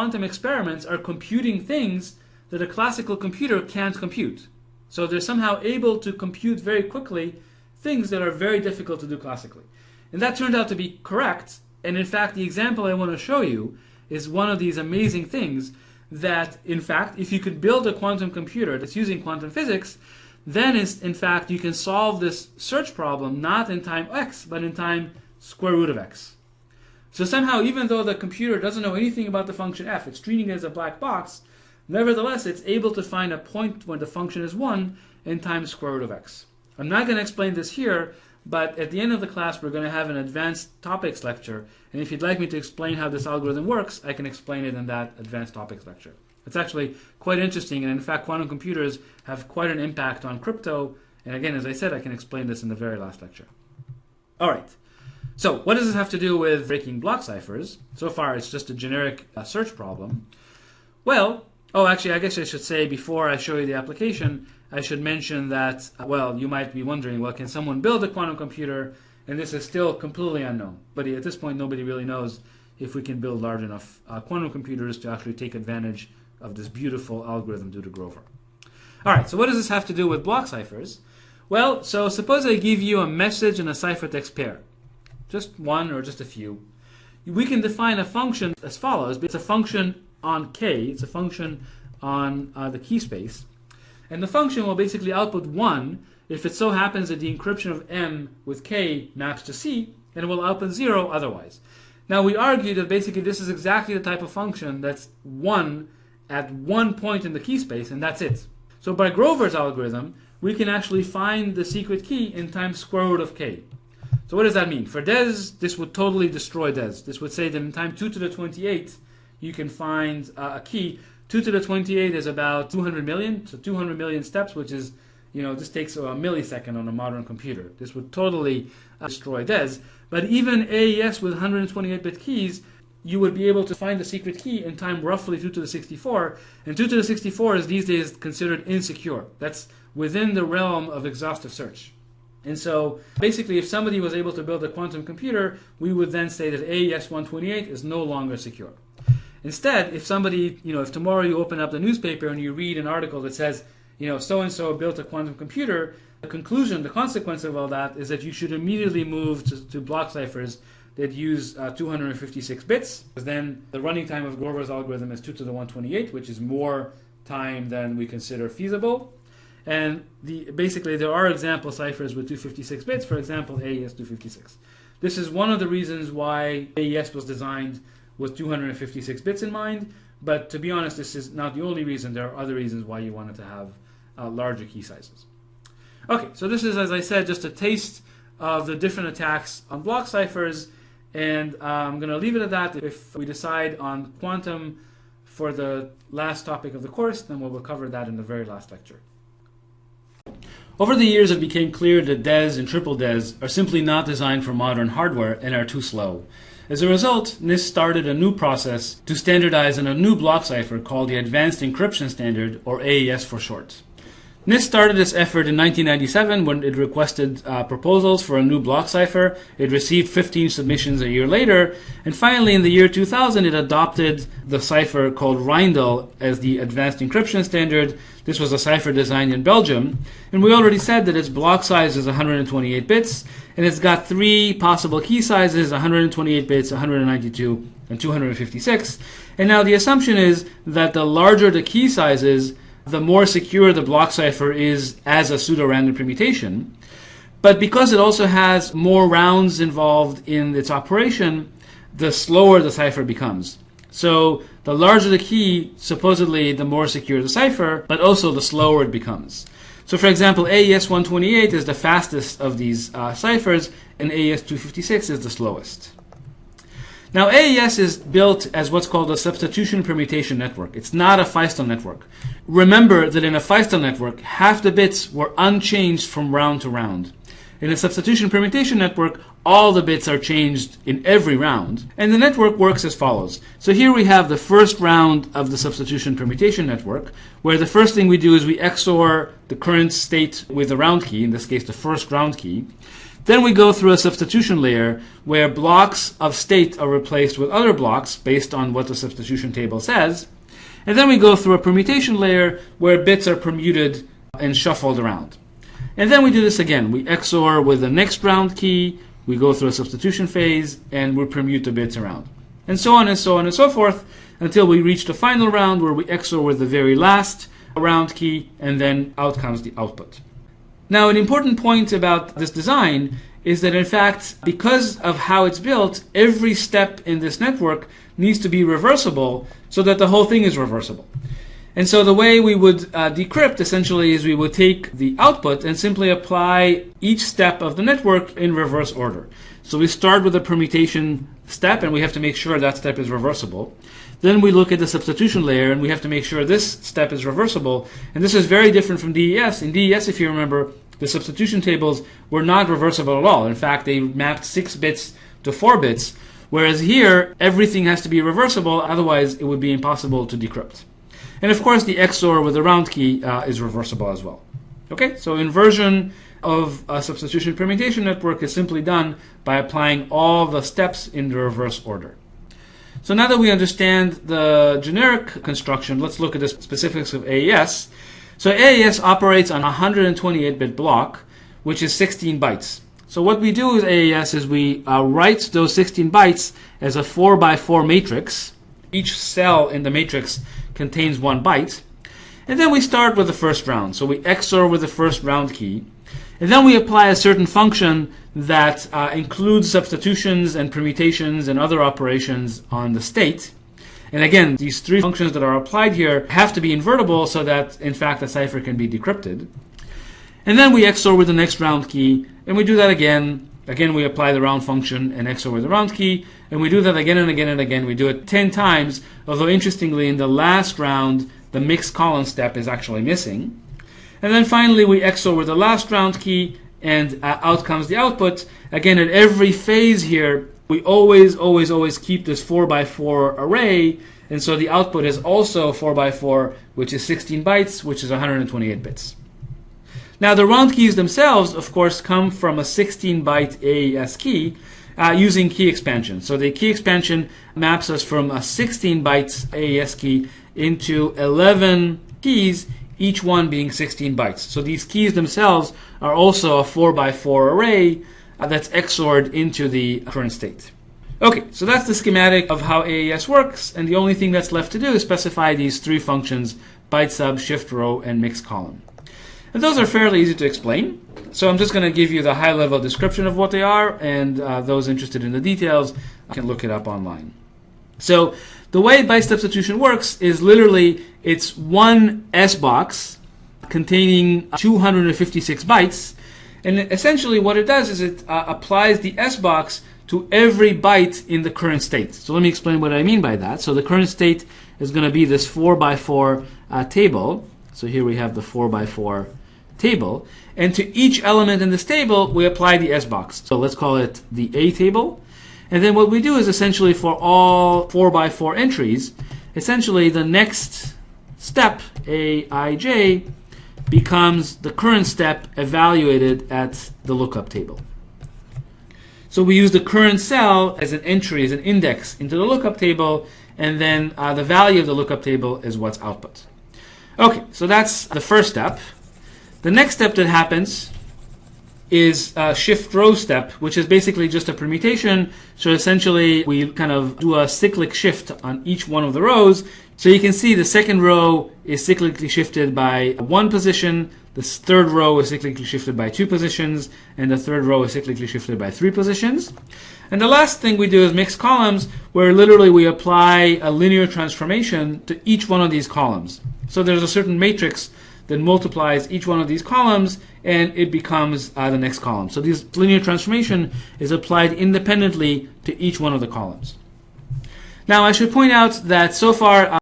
quantum experiments are computing things that a classical computer can't compute. So they're somehow able to compute very quickly things that are very difficult to do classically. And that turned out to be correct. And in fact, the example I want to show you is one of these amazing things that, in fact, if you could build a quantum computer that's using quantum physics, then in fact you can solve this search problem not in time x, but in time square root of x. So somehow, even though the computer doesn't know anything about the function f, it's treating it as a black box, nevertheless, it's able to find a point when the function is 1 in times square root of x. I'm not going to explain this here, but at the end of the class, we're going to have an advanced topics lecture. And if you'd like me to explain how this algorithm works, I can explain it in that advanced topics lecture. It's actually quite interesting, and in fact, quantum computers have quite an impact on crypto. And again, as I said, I can explain this in the very last lecture. All right. So what does this have to do with breaking block ciphers? So far, it's just a generic search problem. Well, actually, I guess I should say before I show you the application, I should mention that, well, you might be wondering, well, can someone build a quantum computer? And this is still completely unknown. But at this point, nobody really knows if we can build large enough quantum computers to actually take advantage of this beautiful algorithm due to Grover. All right, so what does this have to do with block ciphers? Well, so suppose I give you a message and a ciphertext pair. Just one or just a few. We can define a function as follows. It's a function on k. It's a function on the key space. And the function will basically output 1 if it so happens that the encryption of m with k maps to c, and it will output 0 otherwise. Now we argue that basically this is exactly the type of function that's 1 at one point in the key space, and that's it. So by Grover's algorithm, we can actually find the secret key in times square root of k. So what does that mean? For DES, this would totally destroy DES. This would say that in time 2 to the 28, you can find a key. 2 to the 28 is about 200 million, so 200 million steps, which is, this takes a millisecond on a modern computer. This would totally destroy DES. But even AES with 128-bit keys, you would be able to find the secret key in time roughly 2 to the 64. And 2 to the 64 is these days considered insecure. That's within the realm of exhaustive search. And so basically, if somebody was able to build a quantum computer, we would then say that AES 128 is no longer secure. Instead, if somebody, if tomorrow you open up the newspaper and you read an article that says, so-and-so built a quantum computer, the conclusion, the consequence of all that is that you should immediately move to block ciphers that use 256 bits, because then the running time of Grover's algorithm is 2 to the 128, which is more time than we consider feasible. And basically, there are example ciphers with 256 bits, for example, AES 256. This is one of the reasons why AES was designed with 256 bits in mind, but to be honest, this is not the only reason. There are other reasons why you wanted to have larger key sizes. Okay, so this is, as I said, just a taste of the different attacks on block ciphers, and I'm going to leave it at that. If we decide on quantum for the last topic of the course, then we'll cover that in the very last lecture. Over the years, it became clear that DES and triple DES are simply not designed for modern hardware and are too slow. As a result, NIST started a new process to standardize on a new block cipher called the Advanced Encryption Standard, or AES for short. NIST started this effort in 1997 when it requested proposals for a new block cipher. It received 15 submissions a year later, and finally in the year 2000 it adopted the cipher called Rindel as the Advanced Encryption Standard. This was a cipher designed in Belgium, and we already said that its block size is 128 bits, and it's got three possible key sizes, 128 bits, 192, and 256. And now the assumption is that the larger the key size is, the more secure the block cipher is as a pseudo-random permutation. But because it also has more rounds involved in its operation, the slower the cipher becomes. So the larger the key, supposedly the more secure the cipher, but also the slower it becomes. So for example, AES 128 is the fastest of these ciphers, and AES 256 is the slowest. Now AES is built as what's called a substitution permutation network. It's not a Feistel network. Remember that in a Feistel network, half the bits were unchanged from round to round. In a substitution permutation network, all the bits are changed in every round, and the network works as follows. So here we have the first round of the substitution permutation network, where the first thing we do is we XOR the current state with the round key, in this case the first round key. Then we go through a substitution layer where blocks of state are replaced with other blocks based on what the substitution table says. And then we go through a permutation layer where bits are permuted and shuffled around. And then we do this again. We XOR with the next round key, we go through a substitution phase, and we permute the bits around. And so on and so on and so forth until we reach the final round where we XOR with the very last round key, and then out comes the output. Now, an important point about this design is that, in fact, because of how it's built, every step in this network needs to be reversible so that the whole thing is reversible. And so the way we would decrypt essentially is we would take the output and simply apply each step of the network in reverse order. So we start with a permutation step, and we have to make sure that step is reversible. Then we look at the substitution layer, and we have to make sure this step is reversible. And this is very different from DES. In DES, if you remember, the substitution tables were not reversible at all. In fact, they mapped 6 bits to 4 bits, whereas here, everything has to be reversible, otherwise it would be impossible to decrypt. And of course, the XOR with the round key is reversible as well. Okay, so inversion of a substitution permutation network is simply done by applying all the steps in the reverse order. So now that we understand the generic construction, let's look at the specifics of AES. So AES operates on a 128-bit block, which is 16 bytes. So what we do with AES is we write those 16 bytes as a 4x4 matrix. Each cell in the matrix contains 1 byte. And then we start with the first round. So we XOR with the first round key. And then we apply a certain function that includes substitutions and permutations and other operations on the state. And again, these 3 functions that are applied here have to be invertible so that, in fact, the cipher can be decrypted. And then we XOR with the next round key, and we do that again. Again, we apply the round function and XOR with the round key, and we do that again and again and again. We do it 10 times, although interestingly, in the last round, the mixed column step is actually missing. And then finally, we XOR with the last round key, and out comes the output. Again, at every phase here, we always keep this 4x4 array, and so the output is also 4x4, which is 16 bytes, which is 128 bits. Now, the round keys themselves, of course, come from a 16-byte AES key using key expansion. So the key expansion maps us from a 16 bytes AES key into 11 keys, each one being 16 bytes. So these keys themselves are also a 4x4 array that's XORed into the current state. Okay, so that's the schematic of how AES works, and the only thing that's left to do is specify these 3 functions, byte sub, shift row, and mixed column. And those are fairly easy to explain. So I'm just going to give you the high-level description of what they are, and those interested in the details can look it up online. So the way byte substitution works is literally it's one S box containing 256 bytes, and essentially what it does is it applies the S box to every byte in the current state. So let me explain what I mean by that. So the current state is going to be this 4x4 table. So here we have the 4x4 table, and to each element in this table we apply the S box. So let's call it the A table, and then what we do is essentially for all 4x4 entries, essentially the next step, Aij, becomes the current step evaluated at the lookup table. So we use the current cell as an entry, as an index into the lookup table, and then the value of the lookup table is what's output. Okay, so that's the first step. The next step that happens is a shift row step, which is basically just a permutation. So essentially, we kind of do a cyclic shift on each one of the rows. So you can see the second row is cyclically shifted by 1 position, the third row is cyclically shifted by 2 positions, and the third row is cyclically shifted by 3 positions. And the last thing we do is mixed columns, where literally we apply a linear transformation to each one of these columns. So there's a certain matrix that multiplies each one of these columns, and it becomes the next column. So this linear transformation is applied independently to each one of the columns. Now, I should point out that so far